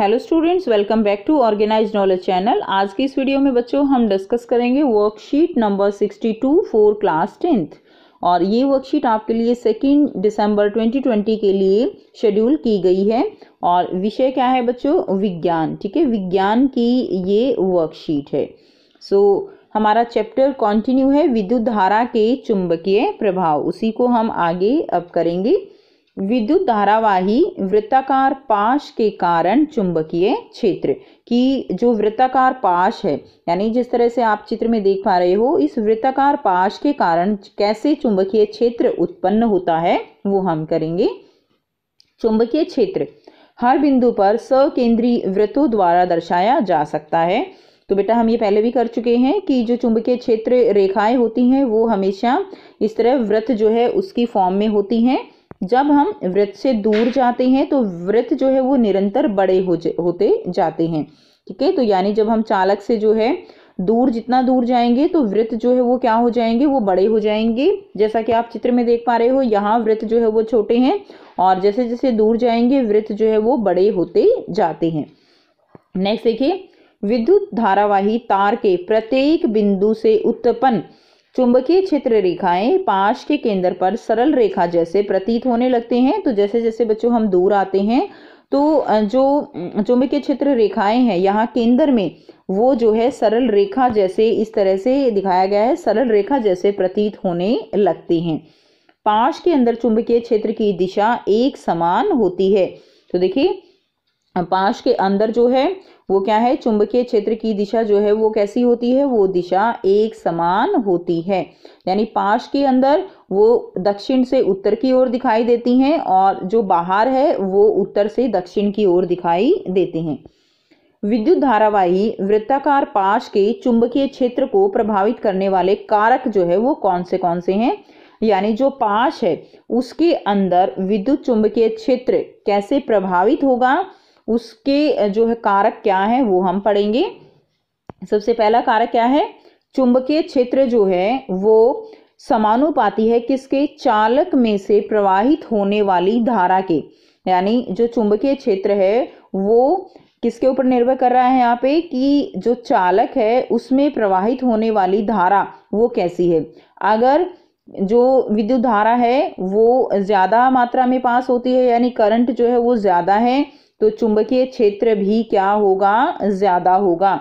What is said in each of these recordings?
Hello students, welcome back to organised knowledge channel. आज की इस वीडियो में बच्चों हम डिस्कस करेंगे worksheet number 62 for class 10th। और ये वर्कशीट आपके लिए 2 दिसंबर 2020 के लिए शेड्यूल की गई है। और विषय क्या है बच्चों? विज्ञान। ठीक है, विज्ञान की ये वर्कशीट है। हमारा चैप्टर कंटिन्यू है विद्युत धारा के चुंबकीय प्रभाव, उसी को हम आगे अब करेंगे। विद्युत धारावाही वृत्ताकार पाश के कारण चुंबकीय क्षेत्र की जो वृत्ताकार पाश है, यानी जिस तरह से आप चित्र में देख पा रहे हो, इस वृत्ताकार पाश के कारण कैसे चुंबकीय क्षेत्र उत्पन्न होता है वो हम करेंगे। चुंबकीय क्षेत्र हर बिंदु पर सकेंद्री वृत्तों द्वारा दर्शाया जा सकता है। तो बेटा हम ये पहले भी कर चुके हैं कि जो चुंबकीय क्षेत्र रेखाएं होती हैं वो हमेशा इस तरह वृत्त जो है उसकी फॉर्म में होती हैं। जब हम वृत्त से दूर जाते हैं तो वृत्त जो है वो निरंतर बड़े होते जाते हैं। ठीक है, तो यानी जब हम चालक से जो है जितना दूर जाएंगे तो वृत्त जो है वो क्या हो जाएंगे, वो बड़े हो जाएंगे। जैसा कि आप चित्र में देख पा रहे हो, यहाँ वृत्त जो है वो छोटे हैं और जैसे जैसे दूर जाएंगे वृत्त जो है वो बड़े होते जाते हैं। नेक्स्ट देखिए, विद्युत धारावाही तार के प्रत्येक बिंदु से उत्पन्न चुंबकीय क्षेत्र रेखाएं पाश के केंद्र पर सरल रेखा जैसे प्रतीत होने लगते हैं। तो जैसे जैसे बच्चों हम दूर आते हैं तो जो चुंबकीय क्षेत्र रेखाएं हैं यहाँ केंद्र में वो जो है सरल रेखा जैसे इस तरह से दिखाया गया है, सरल रेखा जैसे प्रतीत होने लगते हैं। पाश के अंदर चुंबकीय क्षेत्र की दिशा एक समान होती है। तो देखिए पाश के अंदर जो है वो क्या है, चुंबकीय क्षेत्र की दिशा जो है वो कैसी होती है, वो दिशा एक समान होती है। यानी पाश के अंदर वो दक्षिण से उत्तर की ओर दिखाई देती हैं और जो बाहर है वो उत्तर से दक्षिण की ओर दिखाई देते हैं। विद्युत धारावाही वृत्ताकार पाश के चुंबकीय क्षेत्र को प्रभावित करने वाले कारक जो है वो कौन से हैं, यानी जो पाश है उसके अंदर विद्युत चुंबकीय क्षेत्र कैसे प्रभावित होगा, उसके जो है कारक क्या है वो हम पढ़ेंगे। सबसे पहला कारक क्या है, चुंबकीय क्षेत्र जो है वो समानुपाती है किसके, चालक में से प्रवाहित होने वाली धारा के। यानी जो चुंबकीय क्षेत्र है वो किसके ऊपर निर्भर कर रहा है यहाँ पे कि जो चालक है उसमें प्रवाहित होने वाली धारा वो कैसी है। अगर जो विद्युत धारा है वो ज्यादा मात्रा में पास होती है, यानी करंट जो है वो ज्यादा है, तो चुंबकीय क्षेत्र भी क्या होगा, ज्यादा होगा।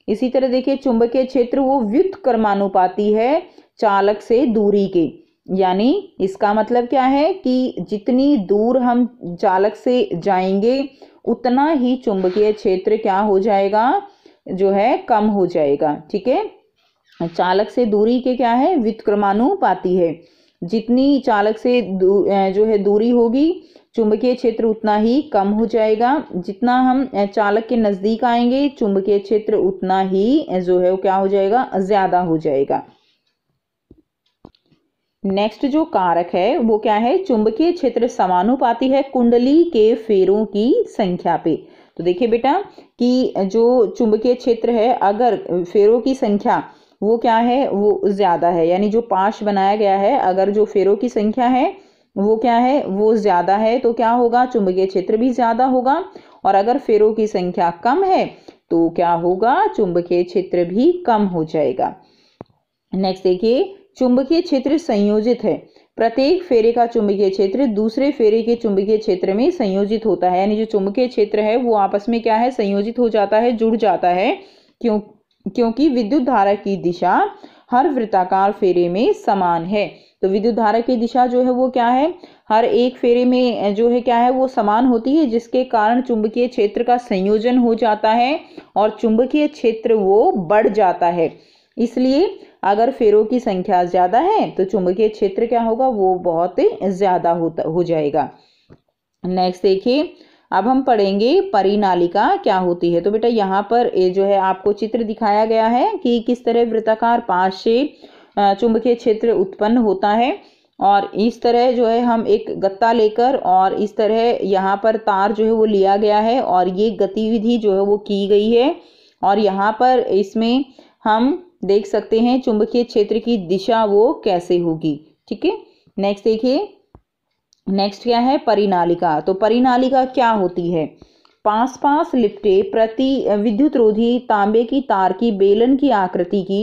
इसी तरह देखिए चुंबकीय क्षेत्र वो व्युत्क्रमानुपाती है चालक से दूरी के। यानी इसका मतलब क्या है कि जितनी दूर हम चालक से जाएंगे उतना ही चुंबकीय क्षेत्र क्या हो जाएगा, जो है कम हो जाएगा। ठीक है, चालक से दूरी के क्या है, व्युत्क्रमानुपाती है। जितनी चालक से जो है दूरी होगी चुंबकीय क्षेत्र उतना ही कम हो जाएगा। जितना हम चालक के नजदीक आएंगे चुंबकीय क्षेत्र उतना ही जो है वो क्या हो जाएगा, ज्यादा हो जाएगा। नेक्स्ट जो कारक है वो क्या है, चुंबकीय क्षेत्र समानुपाती है कुंडली के फेरों की संख्या पे। तो देखिए बेटा कि जो चुंबकीय क्षेत्र है अगर फेरों की संख्या वो क्या है, वो ज्यादा है, यानी जो पाश बनाया गया है अगर जो फेरों की संख्या है वो क्या है, वो ज्यादा है, तो क्या होगा, चुंबकीय क्षेत्र भी ज्यादा होगा। और अगर फेरों की संख्या कम है तो क्या होगा, चुंबकीय क्षेत्र भी कम हो जाएगा। नेक्स्ट देखिए, चुंबकीय क्षेत्र संयोजित है। प्रत्येक फेरे का चुंबकीय क्षेत्र दूसरे फेरे के चुंबकीय क्षेत्र में संयोजित होता है। यानी जो चुंबकीय क्षेत्र है वो आपस में क्या है, संयोजित हो जाता है, जुड़ जाता है। क्योंकि विद्युत धारा की दिशा हर वृत्ताकार फेरे में समान है। तो विद्युत धारा की दिशा जो है वो क्या है, हर एक फेरे में जो है क्या है, वो समान होती है, जिसके कारण चुंबकीय क्षेत्र का संयोजन हो जाता है और चुंबकीय क्षेत्र वो बढ़ जाता है। इसलिए अगर फेरों की संख्या ज्यादा है तो चुंबकीय क्षेत्र क्या होगा, वो बहुत ज्यादा हो जाएगा। नेक्स्ट देखिए, अब हम पढ़ेंगे परिनालिका क्या होती है। तो बेटा यहाँ पर ये जो है आपको चित्र दिखाया गया है कि किस तरह वृत्ताकार पाश से चुंबकीय क्षेत्र उत्पन्न होता है। और इस तरह जो है हम एक गत्ता लेकर और इस तरह यहाँ पर तार जो है वो लिया गया है और ये गतिविधि जो है वो की गई है। और यहाँ पर इसमें हम देख सकते हैं चुंबकीय क्षेत्र की दिशा वो कैसे होगी। ठीक है, नेक्स्ट देखिए, नेक्स्ट क्या है, परिनालिका। तो परिनालिका क्या होती है, पास पास लिपटे प्रति विद्युत रोधी तांबे की तार की बेलन की आकृति की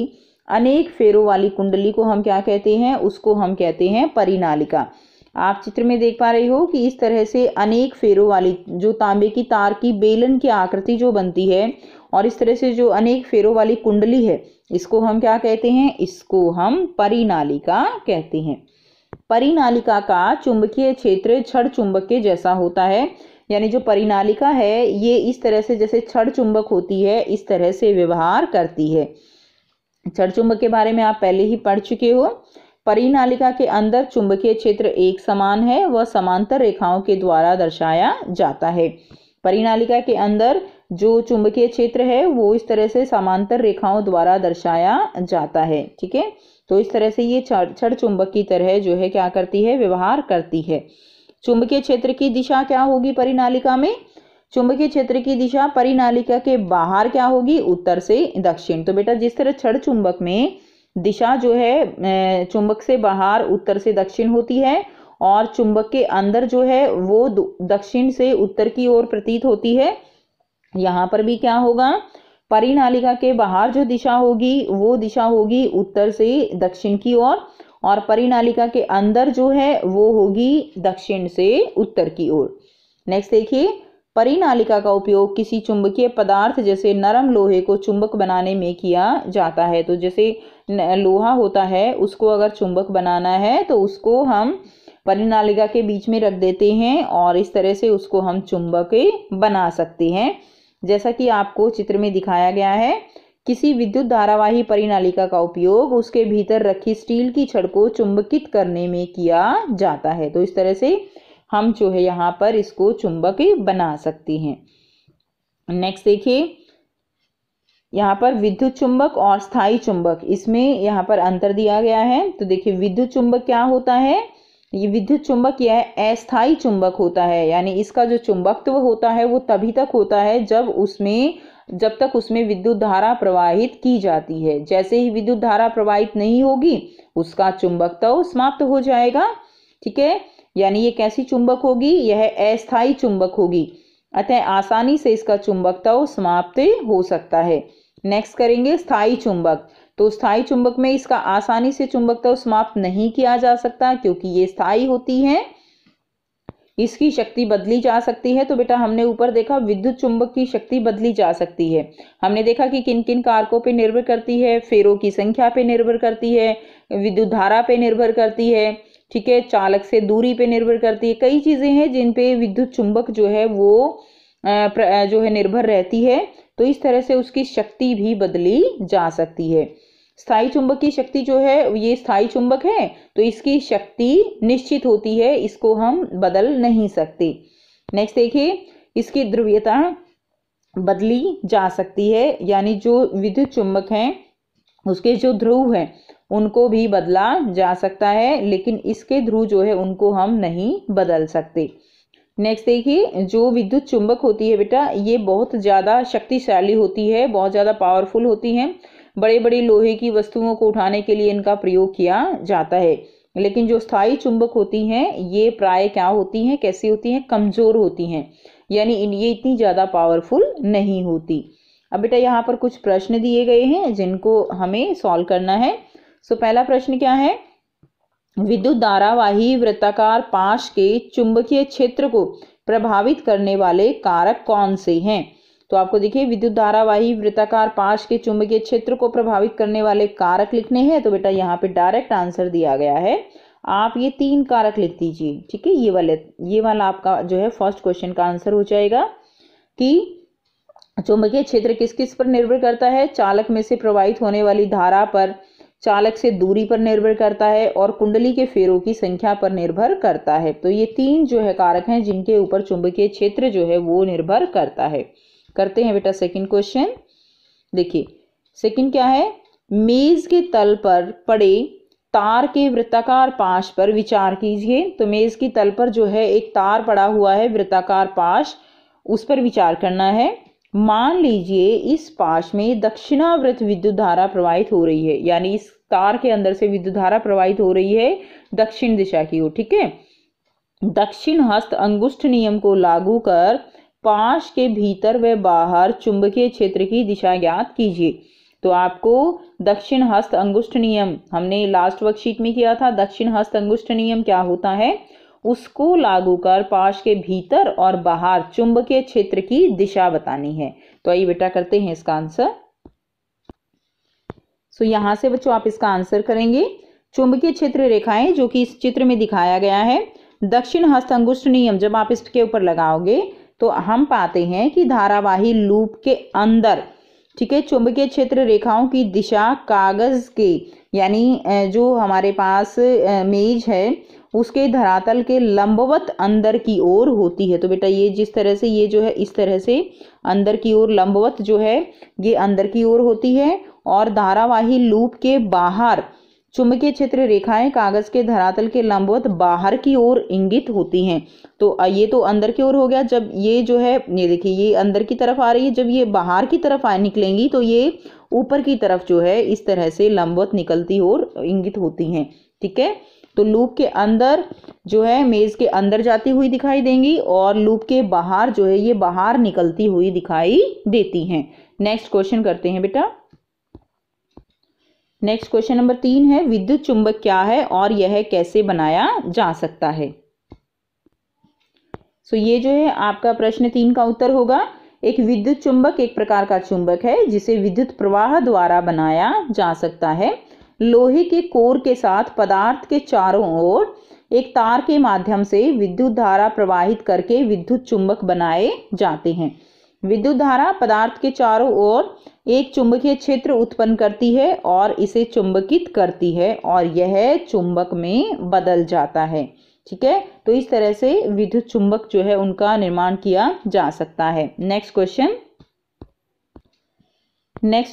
अनेक फेरों वाली कुंडली को हम क्या कहते हैं? उसको हम कहते हैं परिनालिका। आप चित्र में देख पा रहे हो कि इस तरह से अनेक फेरों वाली जो तांबे की तार की बेलन की आकृति जो बनती है और इस तरह से जो अनेक फेरों वाली कुंडली है, इसको हम क्या कहते हैं? इसको हम परिनालिका कहते हैं। परिनालिका का चुंबकीय क्षेत्र छड़ चुंबक के जैसा होता है, यानी जो परिनालिका है ये इस तरह से जैसे छड़ चुंबक होती है इस तरह से व्यवहार करती है। छड़ चुंबक के बारे में आप पहले ही पढ़ चुके हो। परिनालिका के अंदर चुंबकीय क्षेत्र एक समान है, वह समांतर रेखाओं के द्वारा दर्शाया जाता है। परिनालिका के अंदर जो चुंबकीय क्षेत्र है वो इस तरह से समांतर रेखाओं द्वारा दर्शाया जाता है। ठीक है, तो इस तरह से ये छड़ चुंबक की तरह जो है क्या करती है? व्यवहार करती है। चुंबकीय क्षेत्र की दिशा क्या होगी परिनालिका में? चुंबकीय क्षेत्र की दिशा परिनालिका के बाहर क्या होगी? उत्तर से दक्षिण। तो बेटा जिस तरह छड़ चुंबक में दिशा जो है चुंबक से बाहर उत्तर से दक्षिण होती है और चुंबक के अंदर जो है वो दक्षिण से उत्तर की ओर प्रतीत होती है, यहाँ पर भी क्या होगा? परिनालिका के बाहर जो दिशा होगी वो दिशा होगी उत्तर से दक्षिण की ओर और परिनालिका के अंदर जो है वो होगी दक्षिण से उत्तर की ओर। नेक्स्ट देखिए, परिनालिका का उपयोग किसी चुंबकीय पदार्थ जैसे नरम लोहे को चुंबक बनाने में किया जाता है। तो जैसे लोहा होता है उसको अगर चुंबक बनाना है तो उसको हम परिनालिका के बीच में रख देते हैं और इस तरह से उसको हम चुंबक बना सकते हैं, जैसा कि आपको चित्र में दिखाया गया है। किसी विद्युत धारावाही परिनालिका का उपयोग उसके भीतर रखी स्टील की छड़ को चुंबकित करने में किया जाता है। तो इस तरह से हम जो है यहाँ पर इसको चुंबक बना सकते हैं। नेक्स्ट देखिए, यहाँ पर विद्युत चुंबक और स्थायी चुंबक, इसमें यहाँ पर अंतर दिया गया है। तो देखिए विद्युत चुंबक क्या होता है? ये विद्युत चुंबक यह अस्थायी चुंबक होता है, यानी इसका जो चुंबकत्व होता है वो तभी तक होता है जब तक उसमें विद्युत धारा प्रवाहित की जाती है। जैसे ही विद्युत धारा प्रवाहित नहीं होगी उसका चुंबकत्व समाप्त हो जाएगा। ठीक है, यानी ये कैसी चुंबक होगी? यह अस्थायी चुंबक होगी, अतः आसानी से इसका चुंबकत्व समाप्त हो सकता है। नेक्स्ट करेंगे स्थायी चुंबक। तो स्थायी चुंबक में इसका आसानी से चुंबकत्व समाप्त नहीं किया जा सकता क्योंकि ये स्थायी होती है, इसकी शक्ति बदली जा सकती है। तो बेटा हमने ऊपर देखा विद्युत चुंबक की शक्ति बदली जा सकती है। हमने देखा कि किन किन कारकों पे निर्भर करती है? फेरों की संख्या पे निर्भर करती है, विद्युत धारा पे निर्भर करती है, ठीक है, चालक से दूरी पे निर्भर करती है। कई चीजें हैं जिन पे विद्युत चुंबक जो है वो जो है निर्भर रहती है। तो इस तरह से उसकी शक्ति भी बदली जा सकती है। स्थायी चुंबक की शक्ति जो है, ये स्थायी चुंबक है तो इसकी शक्ति निश्चित होती है, इसको हम बदल नहीं सकते। नेक्स्ट देखिए, इसकी ध्रुवीयता बदली जा सकती है, यानी जो विद्युत चुंबक हैं उसके जो ध्रुव हैं उनको भी बदला जा सकता है, लेकिन इसके ध्रुव जो है उनको हम नहीं बदल सकते। नेक्स्ट देखिए, जो विद्युत चुंबक होती है बेटा ये बहुत ज़्यादा शक्तिशाली होती है, बहुत ज़्यादा पावरफुल होती हैं। बड़े बड़े लोहे की वस्तुओं को उठाने के लिए इनका प्रयोग किया जाता है। लेकिन जो स्थायी चुंबक होती हैं ये प्राय क्या होती हैं? कैसी होती हैं? कमज़ोर होती हैं, यानी ये इतनी ज़्यादा पावरफुल नहीं होती। अब बेटा यहाँ पर कुछ प्रश्न दिए गए हैं जिनको हमें सॉल्व करना है। सो पहला प्रश्न क्या है? विद्युत धारावाही वृत्ताकार पाश के चुंबकीय क्षेत्र को प्रभावित करने वाले कारक कौन से हैं? तो आपको देखिए विद्युत धारावाही वृत्ताकार पाश के चुंबकीय क्षेत्र को प्रभावित करने वाले कारक लिखने हैं। तो बेटा यहाँ पे डायरेक्ट आंसर दिया गया है, आप ये 3 कारक लिख दीजिए। ठीक है, ये वाला आपका जो है फर्स्ट क्वेश्चन का आंसर हो जाएगा कि चुंबकीय क्षेत्र किस किस पर निर्भर करता है? चालक में से प्रवाहित होने वाली धारा पर, चालक से दूरी पर निर्भर करता है और कुंडली के फेरों की संख्या पर निर्भर करता है। तो ये 3 जो है कारक हैं जिनके ऊपर चुंबकीय क्षेत्र जो है वो निर्भर करता है। करते हैं बेटा सेकंड क्वेश्चन। देखिए सेकंड क्या है? मेज के तल पर पड़े तार के वृत्ताकार पाश पर विचार कीजिए। तो मेज की तल पर जो है एक तार पड़ा हुआ है वृत्ताकार पाश, उस पर विचार करना है। मान लीजिए इस पाश में दक्षिणावर्त विद्युत धारा प्रवाहित हो रही है, यानी इस तार के अंदर से विद्युत धारा प्रवाहित हो रही है दक्षिण दिशा की ओर। ठीक है, दक्षिण हस्त अंगुष्ठ नियम को लागू कर पाश के भीतर व बाहर चुंबकीय क्षेत्र की दिशा ज्ञात कीजिए। तो आपको दक्षिण हस्त अंगुष्ठ नियम हमने लास्ट वर्कशीट में किया था। दक्षिण हस्त अंगुष्ठ नियम क्या होता है, उसको लागू कर पाश के भीतर और बाहर चुंबकीय क्षेत्र की दिशा बतानी है। तो आइए बेटा करते हैं इसका आंसर। सो यहाँ से बच्चों आप इसका आंसर करेंगे। चुंबकीय क्षेत्र रेखाएं जो कि इस चित्र में दिखाया गया है, दक्षिण हस्त अंगुष्ठ नियम जब आप इसके ऊपर लगाओगे तो हम पाते हैं कि धारावाही लूप के अंदर, ठीक है, चुंबकीय क्षेत्र रेखाओं की दिशा कागज के यानी जो हमारे पास मेज है उसके धरातल के लंबवत अंदर की ओर होती है। तो बेटा ये जिस तरह से ये जो है इस तरह से अंदर की ओर लंबवत जो है ये अंदर की ओर होती है, और धारावाही लूप के बाहर चुंबकीय क्षेत्र रेखाएं कागज के धरातल के लंबवत बाहर की ओर इंगित होती हैं। तो ये तो अंदर की ओर हो गया। जब ये जो है ये देखिए ये अंदर की तरफ आ रही है, जब ये बाहर की तरफ निकलेंगी तो ये ऊपर की तरफ जो है इस तरह से लंबवत निकलती और इंगित होती हैं। ठीक है, तो लूप के अंदर जो है मेज के अंदर जाती हुई दिखाई देंगी और लूप के बाहर जो है ये बाहर निकलती हुई दिखाई देती हैं। नेक्स्ट क्वेश्चन करते हैं बेटा। नेक्स्ट क्वेश्चन नंबर 3 है, विद्युत चुंबक क्या है और यह कैसे बनाया जा सकता है। सो ये जो है आपका प्रश्न 3 का उत्तर होगा। एक विद्युत चुंबक एक प्रकार का चुंबक है जिसे विद्युत प्रवाह द्वारा बनाया जा सकता है। लोहे के कोर के साथ पदार्थ के चारों ओर एक तार के माध्यम से विद्युत धारा प्रवाहित करके विद्युत चुंबक बनाए जाते हैं। विद्युत धारा पदार्थ के चारों ओर एक चुंबकीय क्षेत्र उत्पन्न करती है और इसे चुंबकित करती है और यह चुंबक में बदल जाता है। ठीक है, तो इस तरह से विद्युत चुंबक जो है उनका निर्माण किया जा सकता है। नेक्स्ट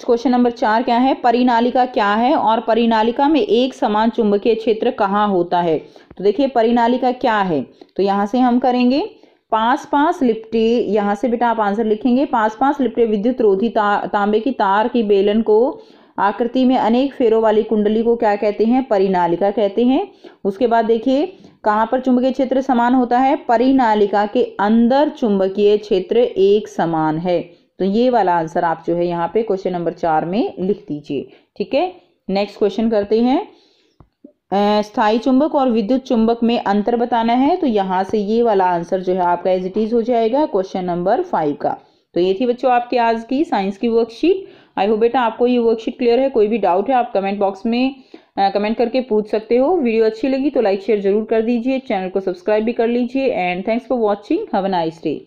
क्वेश्चन नंबर 4 क्या है, परिनालिका क्या है और परिनालिका में एक समान चुंबकीय क्षेत्र कहाँ होता है। तो देखिए परिनालिका क्या है, तो यहाँ से हम करेंगे 5-5 लिपटे, यहाँ से बेटा आप आंसर लिखेंगे 5-5 लिपटे विद्युत रोधी तांबे की तार की बेलन को आकृति में अनेक फेरों वाली कुंडली को क्या कहते हैं, परिनालिका कहते हैं। उसके बाद देखिए कहाँ पर चुंबकीय क्षेत्र समान होता है, परिनालिका के अंदर चुंबकीय क्षेत्र एक समान है। तो ये वाला आंसर आप जो है यहाँ पे क्वेश्चन नंबर 4 में लिख दीजिए। ठीक है, नेक्स्ट क्वेश्चन करते हैं। स्थायी चुंबक और विद्युत चुंबक में अंतर बताना है। तो यहाँ से ये वाला आंसर जो है आपका एज इट इज हो जाएगा क्वेश्चन नंबर 5 का। तो ये थी बच्चों आपके आज की साइंस की वर्कशीट। आई होप बेटा आपको ये वर्कशीट क्लियर है। कोई भी डाउट है आप कमेंट बॉक्स में कमेंट करके पूछ सकते हो। वीडियो अच्छी लगी तो लाइक शेयर जरूर कर दीजिए, चैनल को सब्सक्राइब भी कर लीजिए। And thanks for watching, have a nice day.